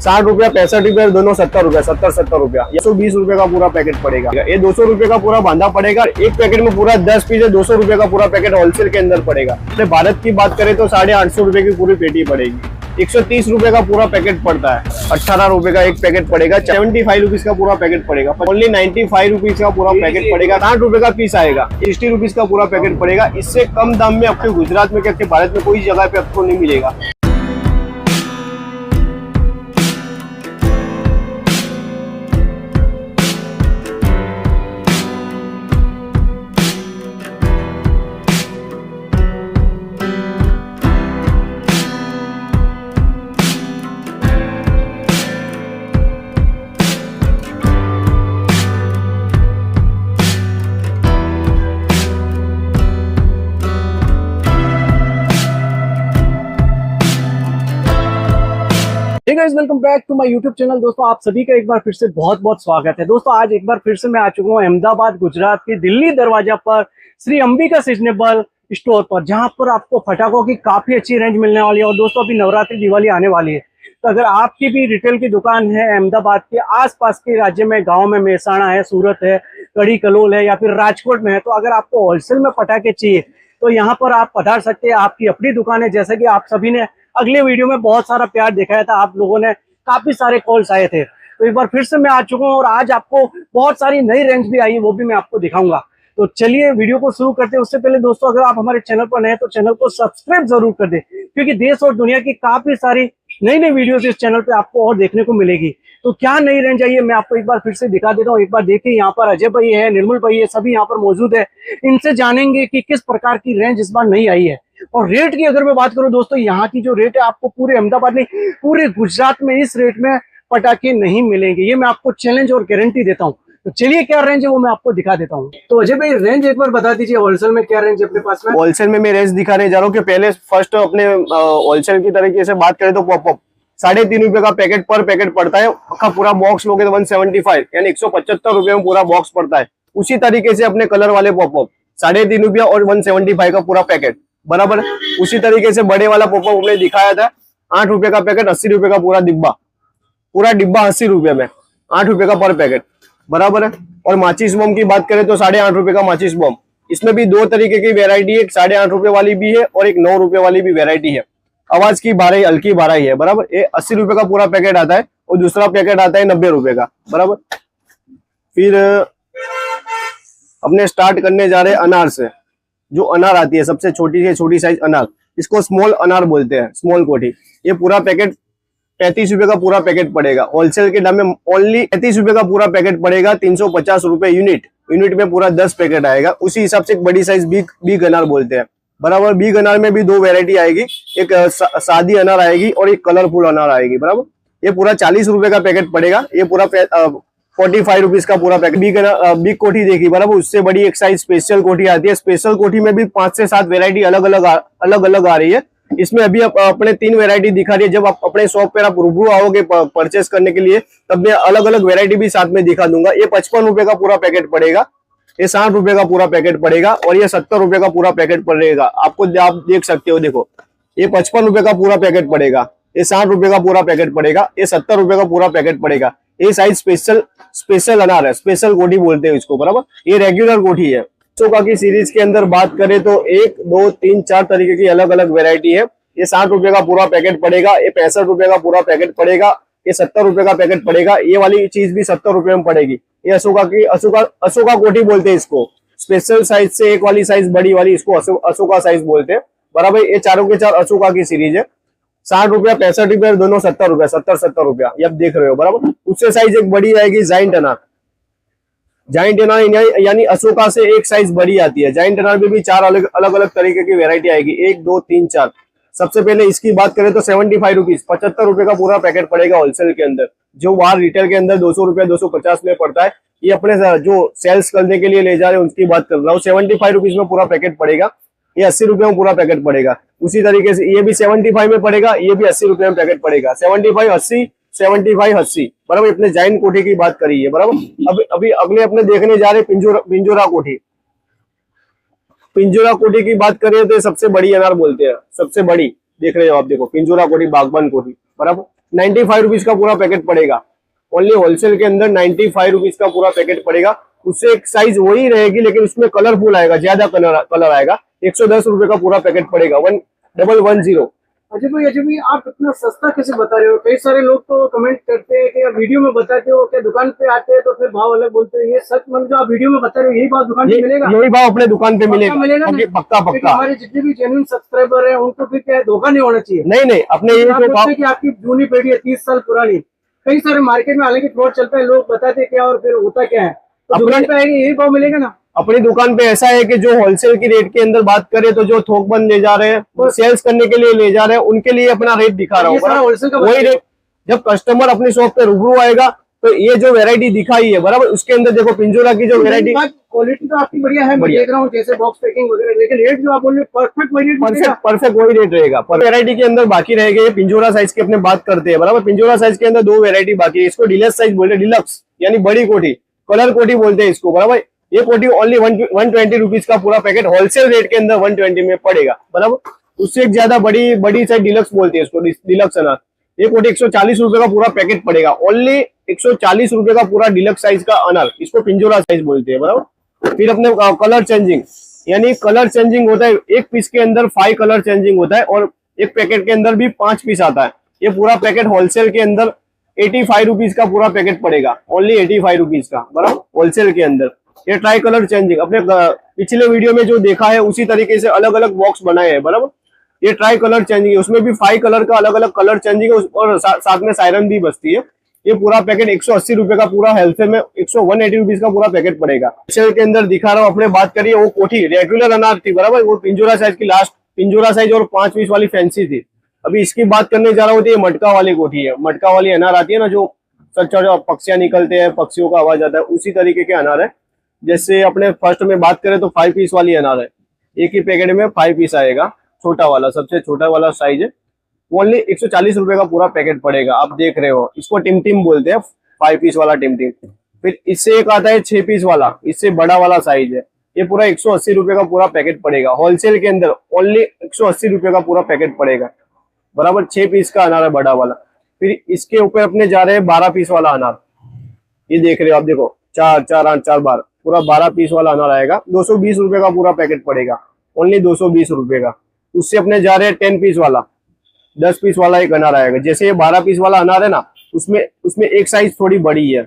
60 रुपया, 65 रुपया, दोनों 70 रुपया, 70 रुपया। 120 रुपये का पूरा पैकेट पड़ेगा। ये 200 रुपये का पूरा बांधा पड़ेगा। एक पैकेट में पूरा 10 पीस है, 200 रुपये का पूरा पैकेट होलसेल के अंदर पड़ेगा। अपने भारत की बात करें तो 850 रुपये की पूरी पेटी पड़ेगी। 130 रुपये का पूरा पैकेट पड़ता है। 18 रुपये का एक पैकेट पड़ेगा। 75 रुपीज का पूरा पैकेट पड़ेगा। ओनली 95 रुपीज का पूरा पैकेट पड़ेगा। 60 रुपये का पीस आएगा। 60 रुपीज का पूरा पैकेट पड़ेगा। इससे कम दाम में आपके गुजरात में, क्या भारत में कोई जगह पे आपको नहीं मिलेगा। Hey guys, welcome back to my YouTube channel. दोस्तों, आप सभी का एक बार फिर से बहुत बहुत स्वागत है। दोस्तों, आज एक बार फिर से मैं आ चुका हूँ अहमदाबाद गुजरात के दिल्ली दरवाजा पर श्री अंबिका सीजनेबल स्टोर पर, जहां पर आपको पटाखों की काफी अच्छी रेंज मिलने वाली है। और दोस्तों, अभी नवरात्रि दिवाली आने वाली है, तो अगर आपकी भी रिटेल की दुकान है अहमदाबाद के आसपास के राज्य में, गाँव में, मेहसाणा है, सूरत है, कड़ी कलोल है या फिर राजकोट में है, तो अगर आपको होलसेल में पटाखे चाहिए तो यहाँ पर आप पधार सकते हैं। आपकी अपनी दुकान है। जैसे कि आप सभी ने अगले वीडियो में बहुत सारा प्यार दिखाया था, आप लोगों ने काफी सारे कॉल्स आए थे, तो एक बार फिर से मैं आ चुका हूँ और आज आपको बहुत सारी नई रेंज भी आई है, वो भी मैं आपको दिखाऊंगा। तो चलिए वीडियो को शुरू करते हैं। उससे पहले दोस्तों, अगर आप हमारे चैनल पर नए हैं तो चैनल को सब्सक्राइब जरूर कर दें, क्योंकि देश और दुनिया की काफी सारी नई नई वीडियोस इस चैनल पे आपको और देखने को मिलेगी। तो क्या नई रेंज आई है, मैं आपको एक बार फिर से दिखा देता हूँ। एक बार देखिए, यहाँ पर अजय भाई है, निर्मल भाई है, सभी यहाँ पर मौजूद है। इनसे जानेंगे कि किस प्रकार की रेंज इस बार नई आई है। और रेट की अगर मैं बात करूं दोस्तों, यहाँ की जो रेट है, आपको पूरे अहमदाबाद में, पूरे गुजरात में इस रेट में पटाखे नहीं मिलेंगे। ये मैं आपको चैलेंज और गारंटी देता हूँ। तो चलिए, क्या रेंज है वो मैं आपको दिखा देता हूँ। तो अजय भाई, रेंज एक बार बता दीजिए, होलसेल में क्या रेंज है अपने पास में? होलसेल में मैं रेंज दिखाने जा रहा हूँ कि पहले फर्स्ट अपने होलसेल की तरीके से बात करें तो पॉपअप 3.5 रुपए का पैकेट पर पैकेट पड़ता है। का पूरा बॉक्स लोगे तो 175 यानी 175 रुपए में पूरा बॉक्स पड़ता है। उसी तरीके से अपने कलर वाले पॉपअप 3.5 रुपया और 175 का पूरा पैकेट बराबर। उसी तरीके से बड़े वाला पॉपअप हमने दिखाया था, 8 रुपए का पैकेट, 80 रुपए का पूरा डिब्बा 80 रुपए में, 8 रुपए का पर पैकेट बराबर है। और माचिस बम की बात करें तो 8.5 रुपए का माचिस बम। इसमें भी दो तरीके की वेरायटी है, एक 8.5 रुपए वाली भी है और एक 9 रुपए वाली भी वेरायटी है। आवाज की बारह हल्की बारह ही है बराबर। ये 80 रुपए का पूरा पैकेट आता है और दूसरा पैकेट आता है 90 रुपए का बराबर। फिर अपने स्टार्ट करने जा रहे हैं अनार से। जो अनार आती है सबसे छोटी से छोटी साइज अनार, इसको स्मॉल अनार बोलते हैं, स्मॉल कोठी। ये पूरा पैकेट 35 रुपए का पूरा पैकेट पड़ेगा। होलसेल के दाम में ओनली 35 रुपए का पूरा पैकेट पड़ेगा। 350 रुपए यूनिट में पूरा 10 पैकेट आएगा। उसी हिसाब से एक बड़ी साइज बिग अनार बोलते हैं बराबर। बिग अनार में भी दो वैरायटी आएगी, एक सादी अनार आएगी और एक कलरफुल अनार आएगी बराबर। ये पूरा 40 रुपए का पैकेट पड़ेगा। ये पूरा 45 रुपीज का पूरा पैकेट। बिग कोठी देखी बराबर। उससे बड़ी एक साइज स्पेशल कोठी आती है। स्पेशल कोठी में भी 5 से 7 वेरायटी अलग अलग आ रही है। इसमें अभी अपने 3 वेरायटी दिखा रही है। जब आप अपने शॉप पर आप रूबरू आओगे परचेस करने के लिए, तब मैं अलग अलग वेरायटी भी साथ में दिखा दूंगा। ये 55 रुपए का पूरा पैकेट पड़ेगा। ये 60 रुपए का पूरा पैकेट पड़ेगा और ये 70 रुपए का पूरा पैकेट पड़ेगा। आप देख सकते हो, देखो ये 55 रुपए का पूरा पैकेट पड़ेगा। ये 60 रुपए का पूरा पैकेट पड़ेगा। ये 70 रुपए का पूरा पैकेट पड़ेगा। ये साइज स्पेशल अनार है, स्पेशल कोठी बोलते हैं इसको बराबर। ये रेगुलर कोठी है। अशोका की सीरीज के अंदर बात करें तो 1, 2, 3, 4 तरीके की अलग अलग वेरायटी है। ये 60 रुपए का पूरा पैकेट पड़ेगा। ये 65 रुपए का पूरा पैकेट पड़ेगा। ये 70 रुपए का पैकेट पड़ेगा। ये वाली चीज भी 70 रुपए में पड़ेगी। ये अशोका कोठी बोलते हैं इसको। स्पेशल साइज से एक वाली साइज बड़ी वाली, इसको अशोका साइज बोलते हैं बराबर। ये चारों के चार अशोका की सीरीज है। 60 रुपया, 65 रुपया, दोनों 70 रुपया, 70 रुपया, ये आप देख रहे हो बराबर। उससे साइज एक बड़ी आएगी जाइंट अनार यानी अशोका से एक साइज बड़ी आती है। जाइंट अनार में भी 4 अलग अलग तरीके की वेरायटी आएगी, 1, 2, 3, 4। सबसे पहले इसकी बात करें तो 75 रुपीज, 75 रुपए का पूरा पैकेट पड़ेगा होलसेल के अंदर। जो बाहर रिटेल के अंदर 200 रुपया, 250 में पड़ता है, ये अपने जो सेल्स करने के लिए ले जा रहे हैं उनकी बात कर रहा हूँ। 75 रुपीज में पूरा पैकेट पड़ेगा। ये 80 रुपए में पूरा पैकेट पड़ेगा। उसी तरीके से ये भी 75 में पड़ेगा। ये भी 80 रुपए में पैकेट पड़ेगा। 75, 80, 75, 80 बराबर। अपने जाइन कोठी की बात करी है बराबर। अभी अगले अपने देखने जा रहे पिंजोरा कोठी। पिंजोरा कोठी की बात करें तो सबसे बड़ी अनार बोलते हैं, सबसे बड़ी देख रहे हो आप, देखो पिंजोरा कोठी, बागबान कोठी बराबर। 95 रुपीज का पूरा पैकेट पड़ेगा। ओनली होलसेल के अंदर 95 रुपीज का पूरा पैकेट पड़ेगा। उससे एक साइज वही रहेगी लेकिन उसमें कलरफुल आएगा, ज्यादा कलर आएगा। 110 रुपए का पूरा पैकेट पड़ेगा। 1110। अजय भाई आप इतना सस्ता कैसे बता रहे हो? कई सारे लोग तो कमेंट करते हैं कि आप वीडियो में बताते हो, क्या दुकान पे आते हैं तो फिर भाव अलग बोलते हैं। ये सच मतलब जो आप वीडियो में बता रहे हो यही भाव दुकान पे मिलेगा? यही भाव अपने दुकान पे मिलेगा पक्का पक्का। हमारे जितने भी जेन्युइन सब्सक्राइबर हैं उनको फिर क्या धोखा नहीं होना चाहिए। नहीं अपने ये जो भाव की आपकी जूनी पीढ़ी है 30 साल पुरानी, कई सारे मार्केट में हालांकि फ्रॉड चलता है, लोग बताते क्या और फिर होता क्या है। तो दुकान पे आएंगे यही भाव मिलेगा ना? अपनी दुकान पे ऐसा है कि जो होलसेल की रेट के अंदर बात करें तो जो थोक बंद ले जा रहे हैं, वो सेल्स करने के लिए ले जा रहे हैं, उनके लिए अपना रेट दिखा रहा हूँ। वही रेट जब कस्टमर अपनी शॉप पे रूबरू आएगा तो ये जो वैरायटी दिखाई है बराबर, उसके अंदर देखो पिंजोरा की जो वैरायटी, क्वालिटी तो आपकी बढ़िया है, मैं देख रहा हूँ जैसे बॉक्स पैकिंग वगैरह, लेकिन रेट जो आप बोल रहे हैं परफेक्ट वही रेट रहेगा। पर वैरायटी के अंदर बाकी रहेगा। ये पिंजोरा साइज की अपने बात करते हैं बराबर। पिंजोरा साइज के अंदर 2 वैरायटी बाकी है। इसको डिलक्स साइज बोलते हैं, डिलक्स यानी बड़ी कोठी, कलर कोठी बोलते हैं इसको बराबर। ये कोटी ओनली 120 रुपीज का पूरा पैकेट होलसेल रेट के अंदर 120 में पड़ेगा बराबर। उससे एक ज्यादा बड़ी साइज डिलक्स बोलते हैं इसको, डिलक्स अनार। ये कोटी 140 रुपए का पूरा पैकेट पड़ेगा। ओनली 140 रुपए का पूरा डिलक्स साइज का अनार, इसको पिंजोरा साइज बोलते हैं बराबर। फिर अपने कलर चेंजिंग, यानी कलर चेंजिंग होता है। एक पीस के अंदर 5 कलर चेंजिंग होता है और एक पैकेट के अंदर भी 5 पीस आता है। ये पूरा पैकेट होलसेल के अंदर 85 रुपीज का पूरा पैकेट पड़ेगा। ओनली 85 रुपीज का बराबर होलसेल के अंदर। ये ट्राई कलर चेंजिंग अपने पिछले वीडियो में जो देखा है उसी तरीके से अलग अलग बॉक्स बनाए हैं बराबर। ये ट्राई कलर चेंजिंग है, उसमें भी 5 कलर का अलग अलग कलर चेंजिंग है और साथ में सायरन भी बचती है। ये पूरा पैकेट 180 रुपए का पूरा होलसेल में 180 रुपीज का पूरा पैकेट पड़ेगा। होलसेल के अंदर दिखा रहा हूँ, अपने बात करिए वो कोठी रेगुलर अनार थी बराबर, वो पिंजोरा साइज की लास्ट पिंजोरा साइज और 5 पीस वाली फैंसी थी। अभी इसकी बात करने जा रहा हूँ तो ये मटका वाली कोठी है। मटका वाली अनार आती है ना, जो सच्चा पक्षियां निकलते हैं, पक्षियों का आवाज आता है, उसी तरीके के अनार है। जैसे अपने फर्स्ट में बात करें तो 5 पीस वाली अनार है। एक ही पैकेट में 5 पीस आएगा, छोटा वाला, सबसे छोटा वाला साइज है। ओनली 140 रुपए का पूरा पैकेट पड़ेगा। आप देख रहे हो, इसको टिम बोलते हैं, 5 पीस वाला टिम। फिर इससे एक आता है 6 पीस वाला, इससे बड़ा वाला साइज है। ये पूरा 180 रुपए का पूरा पैकेट पड़ेगा होलसेल के अंदर। ओनली 180 रुपए का पूरा पैकेट पड़ेगा बराबर। 6 पीस का अनार है बड़ा वाला। फिर इसके ऊपर अपने जा रहे हैं 12 पीस वाला अनार। ये देख रहे हो आप, देखो 4 8 4 12 पूरा 12 पीस वाला अनार आएगा। 220 रुपए का पूरा पैकेट पड़ेगा। ओनली 220 रुपए का। उससे अपने जा रहे हैं 10 पीस वाला, 10 पीस वाला एक अनार आएगा। जैसे ये 12 पीस वाला अनार है ना, उसमें एक साइज थोड़ी बड़ी है,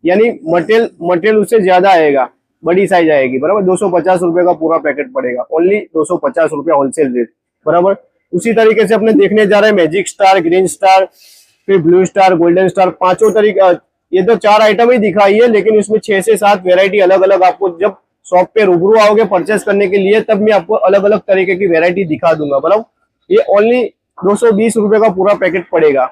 यानी मटेरियल उससे ज्यादा आएगा, बड़ी साइज आएगी बराबर। 250 रुपए का पूरा पैकेट पड़ेगा। ओनली 250 रुपया होलसेल रेट बराबर। उसी तरीके से अपने देखने जा रहे हैं मैजिक स्टार, ग्रीन स्टार, फिर ब्लू स्टार, गोल्डन स्टार, 5 तरीके। ये तो 4 आइटम ही दिखाई है, लेकिन इसमें 6 से 7 वेरायटी अलग अलग आपको जब शॉप पे रूबरू आओगे परचेस करने के लिए, तब मैं आपको अलग अलग तरीके की वेरायटी दिखा दूंगा बराबर। ये ओनली 220 रुपए का पूरा पैकेट पड़ेगा।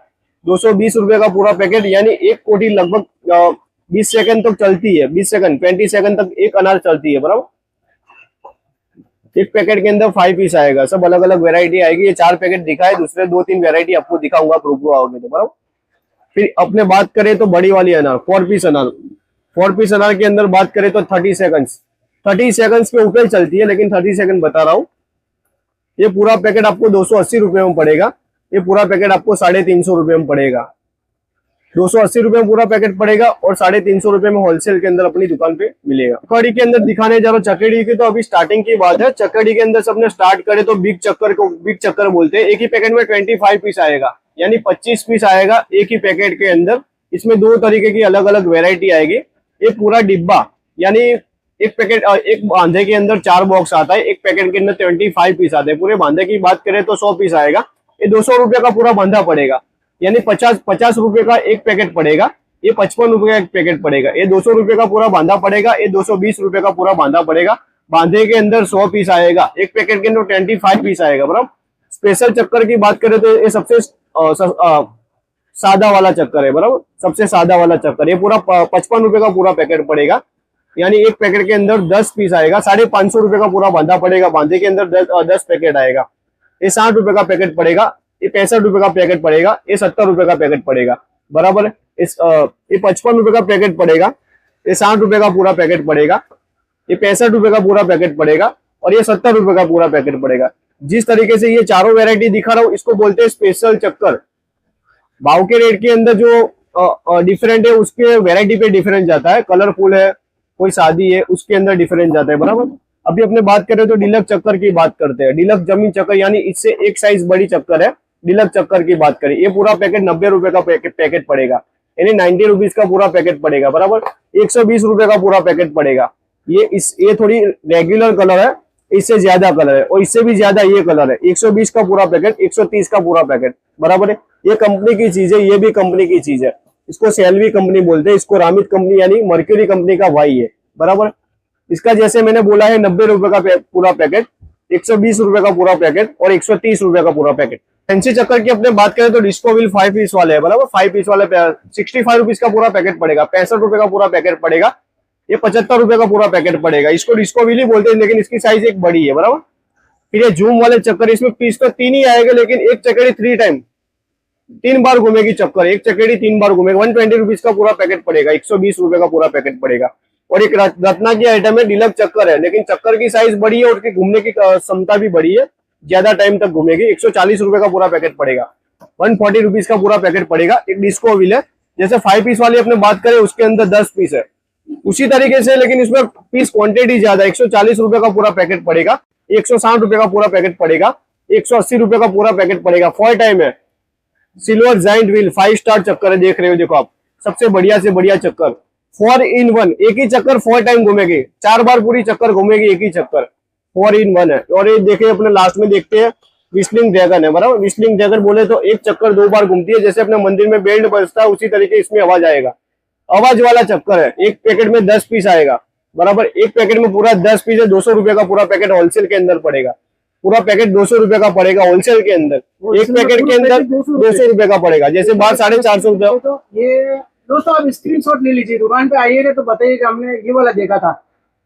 220 रुपए का पूरा पैकेट, यानी एक कोटी लगभग 20 सेकंड तक चलती है। 20 सेकंड 20 सेकंड तक एक अनार चलती है बराबर। एक पैकेट के अंदर 5 पीस आएगा, सब अलग अलग वेरायटी आएगी। ये 4 पैकेट दिखाए, दूसरे 2-3 वेरायटी आपको दिखाऊंगा आप रूबरू आओगे तो बराबर। फिर अपने बात करें तो बड़ी वाली अनार, 4 पीस अनार। 4 पीस अनार के अंदर बात करें तो 30 सेकंड्स के ऊपर चलती है, लेकिन 30 सेकंड बता रहा हूँ। ये पूरा पैकेट आपको 280 रुपए में पड़ेगा। ये पूरा पैकेट आपको 350 रुपए में पड़ेगा। 280 रुपए में पूरा पैकेट पड़ेगा और 350 रुपए में होलसेल के अंदर अपनी दुकान पे मिलेगा। चकड़ी के अंदर दिखाने जा रहा हूँ चकड़ी की, तो अभी स्टार्टिंग की बात है। चकड़ी के अंदर सबने स्टार्ट करे तो बिग चक्कर को बिग चक्कर बोलते हैं। एक ही पैकेट में 25 पीस आएगा, यानी 25 पीस आएगा एक ही पैकेट के अंदर। इसमें 2 तरीके की अलग अलग वेरायटी आएगी। एक पूरा डिब्बा, यानी एक पैकेट, एक बांधे के अंदर 4 बॉक्स आता है। एक पैकेट के अंदर 25 पीस आते हैं। पूरे बांधे की बात करें तो 100 पीस आएगा। ये 200 रुपए का पूरा बांधा पड़ेगा, यानी 50 रुपए का एक पैकेट पड़ेगा। ये 55 रुपए का एक पैकेट पड़ेगा। ये 200 रुपए का पूरा बांधा पड़ेगा। ये 220 रुपए का पूरा बांधा पड़ेगा। बांधे के अंदर 100 पीस आएगा। एक पैकेट के अंदर 25 पीस आएगा बराबर। स्पेशल चक्कर की बात करें तो ये सबसे सादा वाला चक्कर है बराबर, सबसे सादा वाला चक्कर। ये पूरा 55 रुपए का पूरा पैकेट पड़ेगा, यानी एक पैकेट के अंदर 10 पीस आएगा। 550 रुपए का पूरा बांधा पड़ेगा। बांधे के अंदर 10 पैकेट आएगा। ये 60 रुपए का पैकेट पड़ेगा। ये 65 रुपए का पैकेट पड़ेगा। ये 70 रुपए का पैकेट पड़ेगा बराबर। ये 55 रुपए का पैकेट पड़ेगा। ये 60 रुपए का पूरा पैकेट पड़ेगा। ये 65 रुपए का पूरा पैकेट पड़ेगा और ये 70 रुपए का पूरा पैकेट पड़ेगा। जिस तरीके से ये चारों वेरायटी दिखा रहा हूँ, इसको बोलते हैं स्पेशल चक्कर। भाव के रेट के अंदर जो डिफरेंट है उसके वेराइटी पे डिफरेंस जाता है, कलरफुल है, कोई शादी है, उसके अंदर डिफरेंस जाता है, बराबर। अभी अपने बात करें तो डीलक्स चक्कर की बात करते हैं। डीलक्स जमीन चक्कर यानी इससे एक साइज बड़ी चक्कर है, डीलक्स चक्कर की बात करें, ये पूरा पैकेट 90 रुपए का पैकेट पड़ेगा, यानी 90 रुपीज का पूरा पैकेट पड़ेगा, बराबर। 120 रुपए का पूरा पैकेट पड़ेगा। ये थोड़ी रेगुलर कलर है, इससे ज्यादा कलर है और इससे भी ज्यादा ये कलर है। 120 का पूरा पैकेट, 130 का पूरा पैकेट, बराबर है। ये कंपनी की चीज है, ये भी कंपनी की चीज है। इसको सेल्वी कंपनी बोलते हैं, इसको रामित कंपनी यानी मर्क्यूरी कंपनी का वाई है, बराबर। इसका जैसे मैंने बोला है 90 रुपए का पूरा पैकेट, 120 रुपए का पूरा पैकेट और 130 रुपए का पूरा पैकेट। फैंसी चक्कर की अपने बात करें तो डिस्को व्हील 5 पीस वाले है, बराबर। 5 पीस वाले 65 रुपीज का पूरा पैकेट पड़ेगा, 65 रुपए का पूरा पैकेट पड़ेगा। ये 75 रुपए का पूरा पैकेट पड़ेगा। इसको डिस्को व्हील ही बोलते हैं, लेकिन इसकी साइज एक बड़ी है, बराबर। फिर ये जूम वाले चक्कर, इसमें पीस तो 3 ही आएगा, लेकिन एक चक्करी 3 बार घूमेगी चक्कर, एक चक्करी 3 बार घूमेगा। 120 रुपीज का पूरा पैकेट पड़ेगा, 120 रुपए का पूरा पैकेट पड़ेगा। और एक रत्ना की आइटम है, डीलक्स चक्कर है, लेकिन चक्कर की साइज बड़ी है और उसकी घूमने की क्षमता भी बड़ी है, ज्यादा टाइम तक घूमेगी। 140 रुपए का पूरा पैकेट पड़ेगा, 140 रुपीज का पूरा पैकेट पड़ेगा। एक डिस्को व्हील है, जैसे 5 पीस वाली अपने बात करें उसके अंदर 10 पीस है, उसी तरीके से, लेकिन इसमें पीस क्वांटिटी ज्यादा। 140 रुपए का पूरा पैकेट पड़ेगा, 160 रुपए का पूरा पैकेट पड़ेगा, 180 रुपए का पूरा पैकेट पड़ेगा। 4 टाइम है, सिल्वर जाइंट व्हील 5 स्टार चक्कर है, देख रहे हो, देखो आप, सबसे बढ़िया से बढ़िया चक्कर। 4 in 1, एक ही चक्कर 4 टाइम घूमेगी, 4 बार पूरी चक्कर घूमेगी, एक ही चक्कर, 4 in 1 है। और ये देखिए अपने लास्ट में देखते हैं विस्लिंग ड्रैगन है, बराबर। विस्लिंग ड्रैगन बोले तो एक चक्कर 2 बार घूमती है, जैसे अपने मंदिर में बेल्ट बजता है उसी तरीके इसमें आवाज आएगा, आवाज वाला चक्कर है। एक पैकेट में 10 पीस आएगा, बराबर। एक पैकेट में पूरा 10 पीस है, 200 रुपए का पूरा पैकेट होलसेल के अंदर पड़ेगा। पूरा पैकेट 200 रुपए का पड़ेगा होलसेल के अंदर, एक पैकेट के अंदर 200 रुपए का पड़ेगा, जैसे बाहर 450 रुपए। तो ये दोस्तों आप स्क्रीनशॉट ले लीजिए, दुकान पे आइएगा तो बताइएगा, हमने ये वाला देखा था।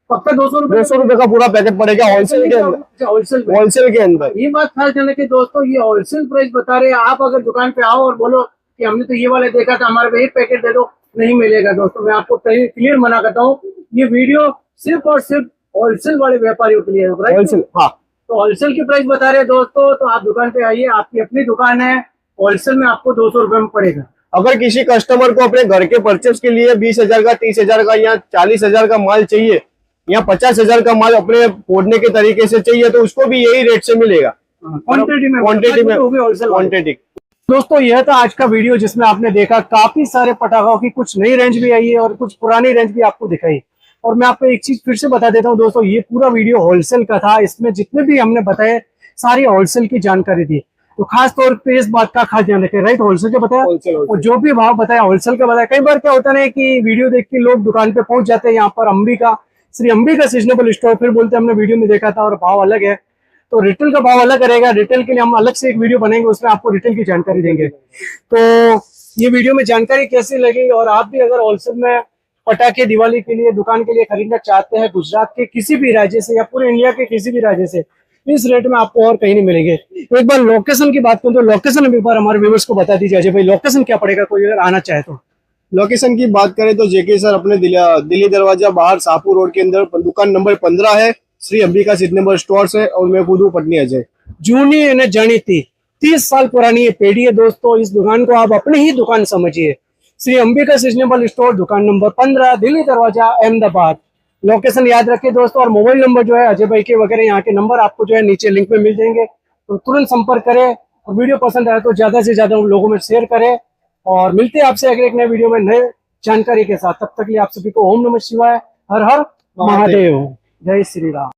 पक्का 200 रुपए का पूरा पैकेट पड़ेगा होलसेल के अंदर, होलसेल के अंदर। ये बात ख्याल रखना कि दोस्तों ये होलसेल प्राइस बता रहे हैं। आप अगर दुकान पे आओ और बोलो कि हमने तो ये वाला देखा था, हमारे पे एक पैकेट दे दो, नहीं मिलेगा दोस्तों। मैं आपको क्लियर मना करता हूँ, ये वीडियो सिर्फ और सिर्फ होलसेल वाले व्यापारियों के लिए है, होलसेल, हाँ। तो होलसेल की प्राइस बता रहे हैं दोस्तों, तो आप दुकान पे आइए, आपकी अपनी दुकान है, होलसेल में आपको 200 रुपए में पड़ेगा। अगर किसी कस्टमर को अपने घर के परचेस के लिए 20,000 का, 30,000 का या 40,000 का माल चाहिए या 50,000 का माल अपने फोड़ने के तरीके से चाहिए, तो उसको भी यही रेट से मिलेगा, क्वांटिटी में। दोस्तों यह था आज का वीडियो, जिसमें आपने देखा काफी सारे पटाखों की कुछ नई रेंज भी आई है और कुछ पुरानी रेंज भी आपको दिखाई। और मैं आपको एक चीज फिर से बता देता हूँ दोस्तों, ये पूरा वीडियो होलसेल का था, इसमें जितने भी हमने बताए सारी होलसेल की जानकारी दी। तो खास तौर पे इस बात का खास ध्यान रखें, राइट, होलसेल का बताया और जो भी भाव बताया होलसेल का बताया। कई बार क्या होता है कि वीडियो देख के लोग दुकान पे पहुंच जाते हैं, यहाँ पर अंबिका, श्री अंबिका सीजनेबल स्टोर, फिर बोलते हैं हमने वीडियो में देखा था और भाव अलग है। तो रिटेल का भाव अलग रहेगा, रिटेल के लिए हम अलग से एक वीडियो बनाएंगे, उसमें आपको रिटेल की जानकारी देंगे। तो ये वीडियो में जानकारी कैसी लगी, और आप भी अगर होलसेल में पटाखे दिवाली के लिए दुकान के लिए खरीदना चाहते हैं गुजरात के किसी भी राज्य से या पूरे इंडिया के किसी भी राज्य से, इस रेट में आपको और कहीं नहीं मिलेंगे। तो एक बार लोकेशन की बात करूं तो लोकेशन एक बार हमारे व्यूअर्स को बता दीजिए अजय भाई, लोकेशन क्या पड़ेगा कोई अगर आना चाहे तो। लोकेशन की बात करें तो जेके सर अपने दिल्ली दरवाजा बाहर शाहपुर रोड के अंदर दुकान नंबर 15 है, श्री अंबिका सीजनेबल स्टोर्स है, और मैं खुद हूँ पटनी अजय। जूनी यानी जानी थी 30 साल पुरानी ये पेढ़ी है दोस्तों, इस दुकान को आप अपनी ही दुकान समझिए। श्री अंबिका सीजनेबल स्टोर, दुकान नंबर 15, दिल्ली दरवाजा, अहमदाबाद। लोकेशन याद रखिए दोस्तों, और मोबाइल नंबर जो है अजय भाई के वगैरह यहाँ के नंबर आपको जो है नीचे लिंक में मिल जाएंगे, तो तुरंत संपर्क करें। और वीडियो पसंद आए तो ज्यादा से ज्यादा लोगों में शेयर करें, और मिलते हैं आपसे अगले एक नए वीडियो में नए जानकारी के साथ। तब तक के लिए आप सभी को ओम नमः शिवाय, हर हर महादेव, जय श्री राम।